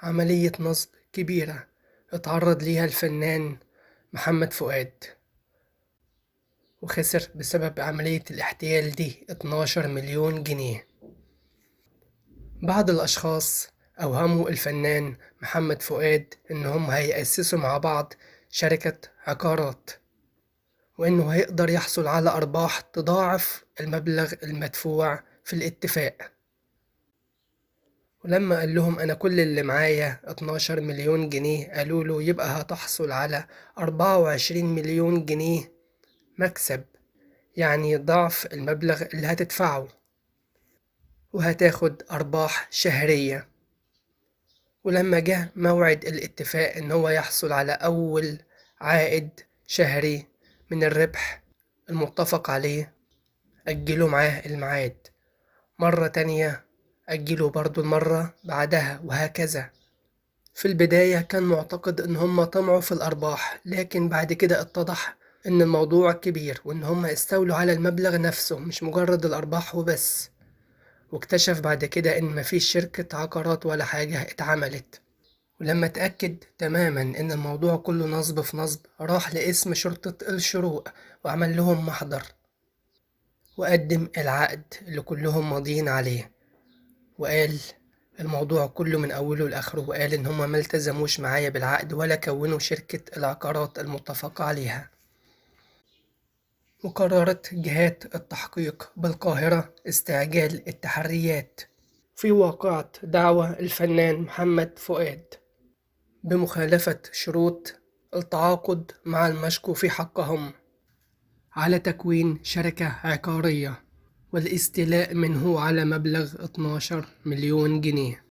عملية نصب كبيرة اتعرض ليها الفنان محمد فؤاد، وخسر بسبب عملية الاحتيال دي 12 مليون جنيه. بعض الأشخاص أوهموا الفنان محمد فؤاد إنهم هيأسسوا مع بعض شركة عقارات، وإنه هيقدر يحصل على أرباح تضاعف المبلغ المدفوع في الاتفاق. ولما قال لهم أنا كل اللي معايا 12 مليون جنيه، قالوا له يبقى هتحصل على 24 مليون جنيه مكسب، يعني ضعف المبلغ اللي هتدفعه، وهتاخد أرباح شهرية. ولما جه موعد الاتفاق إن هو يحصل على أول عائد شهري من الربح المتفق عليه، أجلوا معاه الميعاد مرة تانية، أجلوا برضو المرة بعدها، وهكذا. في البداية كان معتقد إن هم طمعوا في الأرباح، لكن بعد كده اتضح إن الموضوع كبير، وإن هم استولوا على المبلغ نفسه مش مجرد الأرباح وبس. واكتشف بعد كده إن مفيش شركة عقارات ولا حاجة اتعملت. ولما اتأكد تماما إن الموضوع كله نصب في نصب، راح لاسم شرطة الشروق وعمل لهم محضر، وقدم العقد اللي كلهم ماضيين عليه، وقال الموضوع كله من أوله لآخره، وقال إن هما ملتزموش معايا بالعقد ولا كونوا شركة العقارات المتفق عليها. وقررت جهات التحقيق بالقاهرة استعجال التحريات في واقعة دعوى الفنان محمد فؤاد بمخالفة شروط التعاقد مع المشكو في حقهم على تكوين شركة عقارية والاستيلاء منه على مبلغ 12 مليون جنيه.